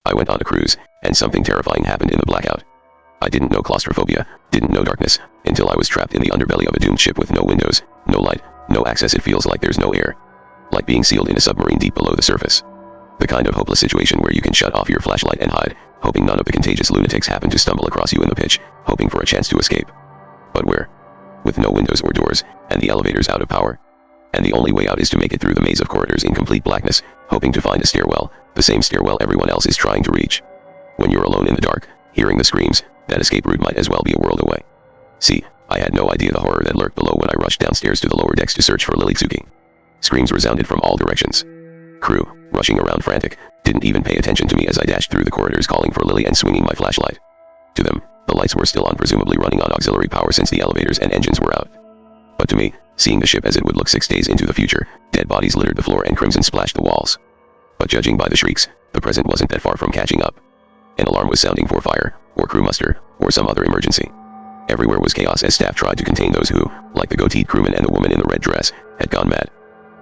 I went on a cruise, and something terrifying happened in the blackout. I didn't know claustrophobia, didn't know darkness, until I was trapped in the underbelly of a doomed ship with no windows, no light, no access. It feels like there's no air. Like being sealed in a submarine deep below the surface. The kind of hopeless situation where you can shut off your flashlight and hide, hoping none of the contagious lunatics happen to stumble across you in the pitch, hoping for a chance to escape. But where? With no windows or doors, and the elevators out of power. And the only way out is to make it through the maze of corridors in complete blackness, hoping to find a stairwell, the same stairwell everyone else is trying to reach. When you're alone in the dark, hearing the screams, that escape route might as well be a world away. See, I had no idea the horror that lurked below when I rushed downstairs to the lower decks to search for Lily-Tsuki. Screams resounded from all directions. Crew, rushing around frantic, didn't even pay attention to me as I dashed through the corridors calling for Lily and swinging my flashlight. To them, the lights were still on, presumably running on auxiliary power since the elevators and engines were out. But to me, seeing the ship as it would look 6 days into the future, dead bodies littered the floor and crimson splashed the walls. But judging by the shrieks, the present wasn't that far from catching up. An alarm was sounding for fire, or crew muster, or some other emergency. Everywhere was chaos as staff tried to contain those who, like the goateed crewman and the woman in the red dress, had gone mad.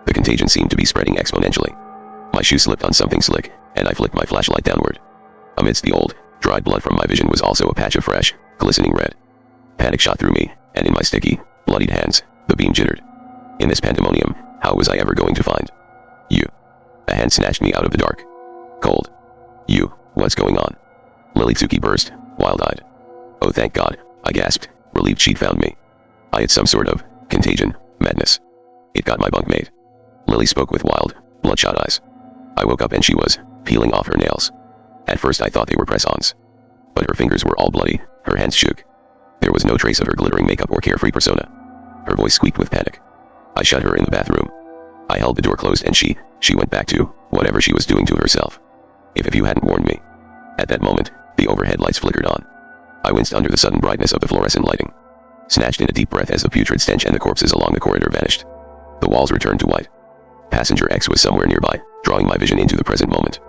The contagion seemed to be spreading exponentially. My shoe slipped on something slick, and I flicked my flashlight downward. Amidst the old, dried blood from my vision was also a patch of fresh, glistening red. Panic shot through me, and in my sticky, bloodied hands, the beam jittered. In this pandemonium, how was I ever going to find you? A hand snatched me out of the dark. Cold. You, what's going on? Lily-Tsuki burst, wild-eyed. Oh, thank God, I gasped, relieved she'd found me. I had some sort of contagion, madness. It got my bunkmate. Lily spoke with wild, bloodshot eyes. I woke up and she was peeling off her nails. At first I thought they were press-ons. But her fingers were all bloody, her hands shook. There was no trace of her glittering makeup or carefree persona. Her voice squeaked with panic. I shut her in the bathroom. I held the door closed and she went back to whatever she was doing to herself. If you hadn't warned me. At that moment, the overhead lights flickered on. I winced under the sudden brightness of the fluorescent lighting. Snatched in a deep breath as the putrid stench and the corpses along the corridor vanished. The walls returned to white. Passenger X was somewhere nearby, drawing my vision into the present moment.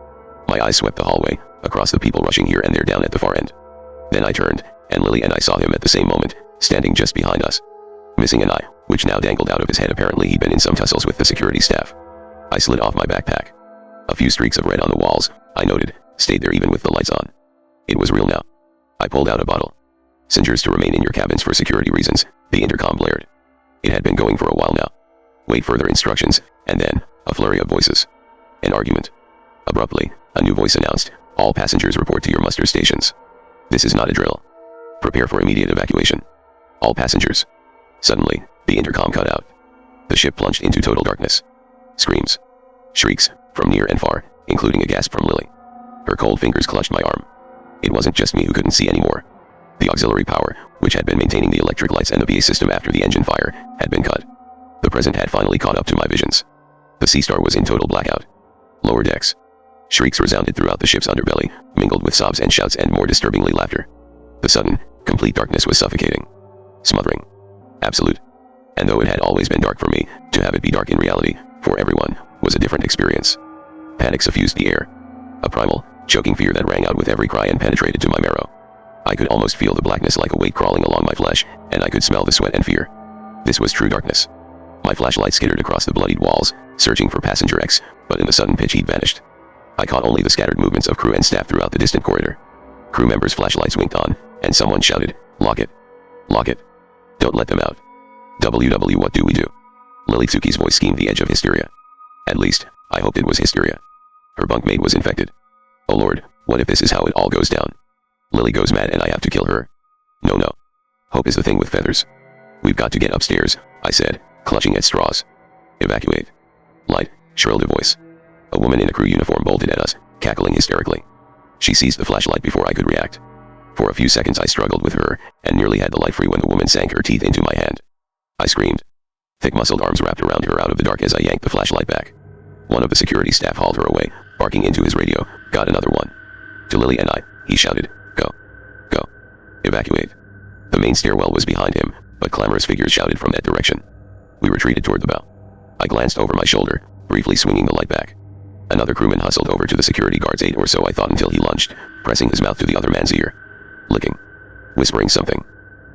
My eyes swept the hallway, across the people rushing here and there down at the far end. Then I turned, and Lily and I saw him at the same moment, standing just behind us. Missing an eye, which now dangled out of his head. Apparently he'd been in some tussles with the security staff. I slid off my backpack. A few streaks of red on the walls, I noted, stayed there even with the lights on. It was real now. I pulled out a bottle. Passengers to remain in your cabins for security reasons, the intercom blared. It had been going for a while now. Wait further instructions, and then, a flurry of voices. An argument. Abruptly, a new voice announced, all passengers report to your muster stations. This is not a drill. Prepare for immediate evacuation. All passengers. Suddenly, the intercom cut out. The ship plunged into total darkness. Screams. Shrieks, from near and far, including a gasp from Lily. Her cold fingers clutched my arm. It wasn't just me who couldn't see anymore. The auxiliary power, which had been maintaining the electric lights and the PA system after the engine fire, had been cut. The present had finally caught up to my visions. The Sea Star was in total blackout. Lower decks. Shrieks resounded throughout the ship's underbelly, mingled with sobs and shouts and more disturbingly laughter. The sudden, complete darkness was suffocating. Smothering. Absolute. And though it had always been dark for me, to have it be dark in reality, for everyone, was a different experience. Panic suffused the air. A primal, choking fear that rang out with every cry and penetrated to my marrow. I could almost feel the blackness like a weight crawling along my flesh, and I could smell the sweat and fear. This was true darkness. My flashlight skittered across the bloodied walls, searching for Passenger X, but in the sudden pitch he'd vanished. I caught only the scattered movements of crew and staff throughout the distant corridor. Crew members' flashlights winked on, and someone shouted, "Lock it! Lock it! Don't let them out! WW, what do we do?" Lily-Tsuki's voice schemed the edge of hysteria. At least, I hoped it was hysteria. Her bunkmate was infected. Oh Lord, what if this is how it all goes down? Lily goes mad and I have to kill her. No. Hope is the thing with feathers. We've got to get upstairs, I said, clutching at straws. Evacuate. Light, shrilled a voice. A woman in a crew uniform bolted at us, cackling hysterically. She seized the flashlight before I could react. For a few seconds I struggled with her, and nearly had the light free when the woman sank her teeth into my hand. I screamed. Thick muscled arms wrapped around her out of the dark as I yanked the flashlight back. One of the security staff hauled her away, barking into his radio, "Got another one." To Lily and I, he shouted, "Go. Go. Evacuate." The main stairwell was behind him, but clamorous figures shouted from that direction. We retreated toward the bow. I glanced over my shoulder, briefly swinging the light back. Another crewman hustled over to the security guard's 8 or so I thought until he lunged, pressing his mouth to the other man's ear. Licking. Whispering something.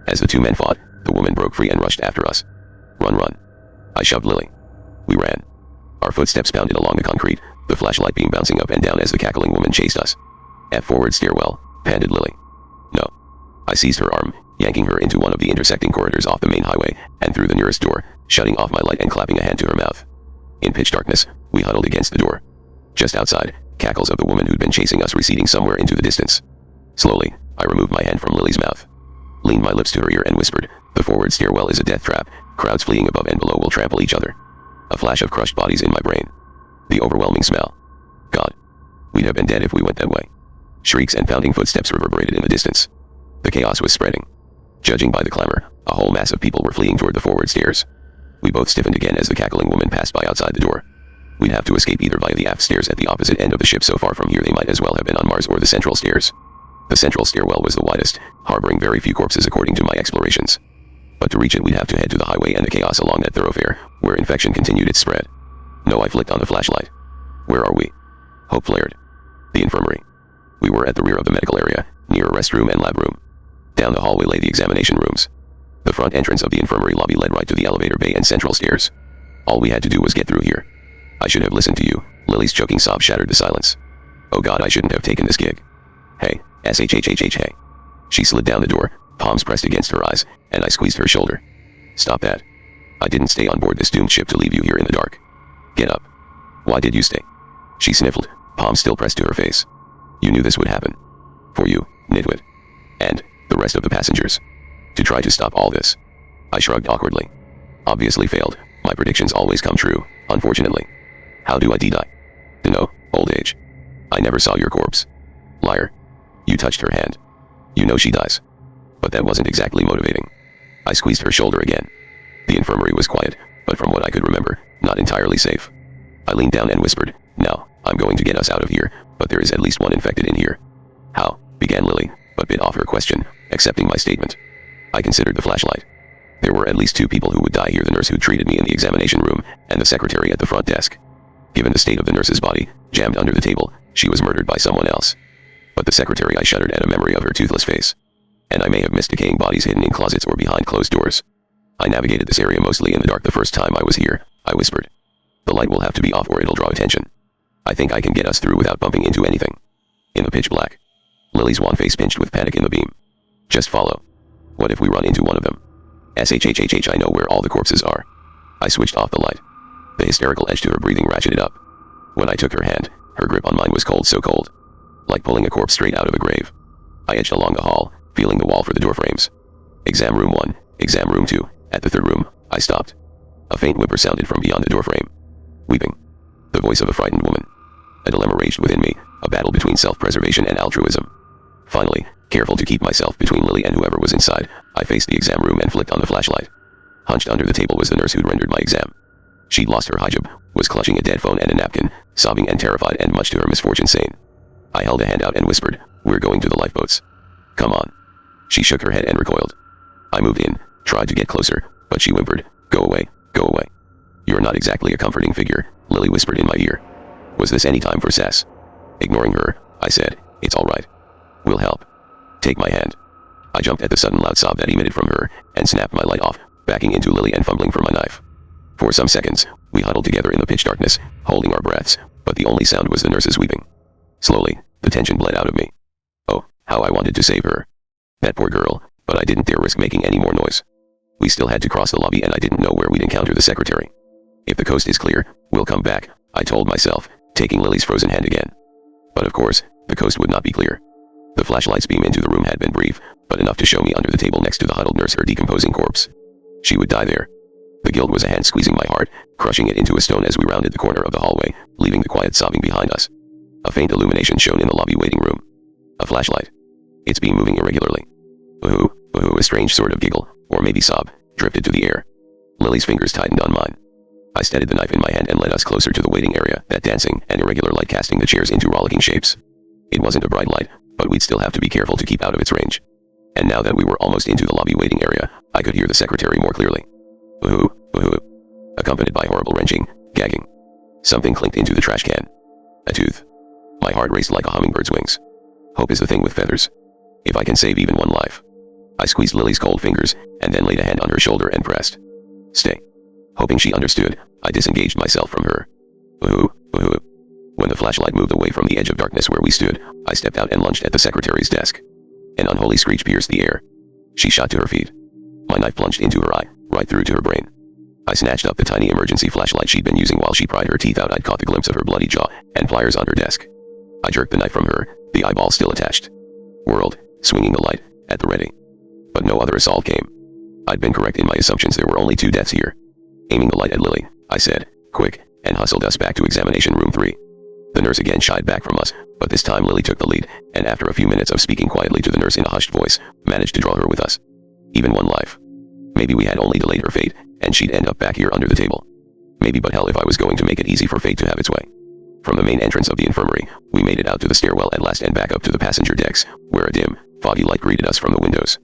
As the two men fought, the woman broke free and rushed after us. Run. I shoved Lily. We ran. Our footsteps pounded along the concrete, the flashlight beam bouncing up and down as the cackling woman chased us. F forward stairwell, panted Lily. No. I seized her arm, yanking her into one of the intersecting corridors off the main highway, and through the nearest door, shutting off my light and clapping a hand to her mouth. In pitch darkness, we huddled against the door. Just outside, cackles of the woman who'd been chasing us receding somewhere into the distance. Slowly, I removed my hand from Lily's mouth, leaned my lips to her ear and whispered, "The forward stairwell is a death trap, crowds fleeing above and below will trample each other." A flash of crushed bodies in my brain. The overwhelming smell. God. We'd have been dead if we went that way. Shrieks and pounding footsteps reverberated in the distance. The chaos was spreading. Judging by the clamor, a whole mass of people were fleeing toward the forward stairs. We both stiffened again as the cackling woman passed by outside the door. We'd have to escape either via the aft stairs at the opposite end of the ship. So far from here they might as well have been on Mars, or the central stairs. The central stairwell was the widest, harboring very few corpses according to my explorations. But to reach it we'd have to head to the highway and the chaos along that thoroughfare, where infection continued its spread. No, I flicked on the flashlight. Where are we? Hope flared. The infirmary. We were at the rear of the medical area, near a restroom and lab room. Down the hallway lay the examination rooms. The front entrance of the infirmary lobby led right to the elevator bay and central stairs. All we had to do was get through here. I should have listened to you. Lily's choking sob shattered the silence. Oh God, I shouldn't have taken this gig. Hey, hey. She slid down the door, palms pressed against her eyes, and I squeezed her shoulder. Stop that. I didn't stay on board this doomed ship to leave you here in the dark. Get up. Why did you stay? She sniffled, palms still pressed to her face. You knew this would happen. For you, nitwit. And the rest of the passengers. To try to stop all this. I shrugged awkwardly. Obviously failed. My predictions always come true, unfortunately. How do I die? Dunno, old age. I never saw your corpse. Liar. You touched her hand. You know she dies. But that wasn't exactly motivating. I squeezed her shoulder again. The infirmary was quiet, but from what I could remember, not entirely safe. I leaned down and whispered, "Now, I'm going to get us out of here, but there is at least one infected in here." How? Began Lily, but bit off her question, accepting my statement. I considered the flashlight. There were at least 2 people who would die here: the nurse who treated me in the examination room, and the secretary at the front desk. Given the state of the nurse's body, jammed under the table, she was murdered by someone else. But the secretary, I shuddered at a memory of her toothless face. And I may have missed decaying bodies hidden in closets or behind closed doors. I navigated this area mostly in the dark the first time I was here, I whispered. The light will have to be off or it'll draw attention. I think I can get us through without bumping into anything. In the pitch black. Lily's wan face pinched with panic in the beam. Just follow. What if we run into one of them? I know where all the corpses are. I switched off the light. The hysterical edge to her breathing ratcheted up. When I took her hand, her grip on mine was cold, so cold. Like pulling a corpse straight out of a grave. I edged along the hall, feeling the wall for the door frames. Exam room 1, exam room 2, at the third room, I stopped. A faint whimper sounded from beyond the doorframe. Weeping. The voice of a frightened woman. A dilemma raged within me, a battle between self-preservation and altruism. Finally, careful to keep myself between Lily and whoever was inside, I faced the exam room and flicked on the flashlight. Hunched under the table was the nurse who'd rendered my exam. She'd lost her hijab, was clutching a dead phone and a napkin, sobbing and terrified and much to her misfortune sane. I held a hand out and whispered, "We're going to the lifeboats. Come on." She shook her head and recoiled. I moved in, tried to get closer, but she whimpered, "Go away, go away." "You're not exactly a comforting figure," Lily whispered in my ear. Was this any time for sass? Ignoring her, I said, "It's all right. We'll help. Take my hand." I jumped at the sudden loud sob that emitted from her, and snapped my light off, backing into Lily and fumbling for my knife. For some seconds, we huddled together in the pitch darkness, holding our breaths, but the only sound was the nurse's weeping. Slowly, the tension bled out of me. Oh, how I wanted to save her. That poor girl, but I didn't dare risk making any more noise. We still had to cross the lobby and I didn't know where we'd encounter the secretary. If the coast is clear, we'll come back, I told myself, taking Lily's frozen hand again. But of course, the coast would not be clear. The flashlight's beam into the room had been brief, but enough to show me under the table next to the huddled nurse her decomposing corpse. She would die there. The guilt was a hand squeezing my heart, crushing it into a stone as we rounded the corner of the hallway, leaving the quiet sobbing behind us. A faint illumination shone in the lobby waiting room. A flashlight. Its beam moving irregularly. Ooh, a strange sort of giggle, or maybe sob, drifted to the air. Lily's fingers tightened on mine. I steadied the knife in my hand and led us closer to the waiting area, that dancing and irregular light casting the chairs into rollicking shapes. It wasn't a bright light, but we'd still have to be careful to keep out of its range. And now that we were almost into the lobby waiting area, I could hear the secretary more clearly. Ooh, accompanied by horrible wrenching, gagging. Something clinked into the trash can. A tooth. My heart raced like a hummingbird's wings. Hope is the thing with feathers. If I can save even one life. I squeezed Lily's cold fingers, and then laid a hand on her shoulder and pressed. Stay. Hoping she understood, I disengaged myself from her. Ooh. When the flashlight moved away from the edge of darkness where we stood, I stepped out and lunged at the secretary's desk. An unholy screech pierced the air. She shot to her feet. My knife plunged into her eye, right through to her brain. I snatched up the tiny emergency flashlight she'd been using while she pried her teeth out. I'd caught the glimpse of her bloody jaw and pliers on her desk. I jerked the knife from her, the eyeball still attached. Whirled, swinging the light, at the ready. But no other assault came. I'd been correct in my assumptions. There were only 2 deaths here. Aiming the light at Lily, I said, "Quick," and hustled us back to examination room 3. The nurse again shied back from us, but this time Lily took the lead, and after a few minutes of speaking quietly to the nurse in a hushed voice, managed to draw her with us. Even one life. Maybe we had only delayed her fate, and she'd end up back here under the table. Maybe, but hell if I was going to make it easy for fate to have its way. From the main entrance of the infirmary, we made it out to the stairwell at last and back up to the passenger decks, where a dim, foggy light greeted us from the windows.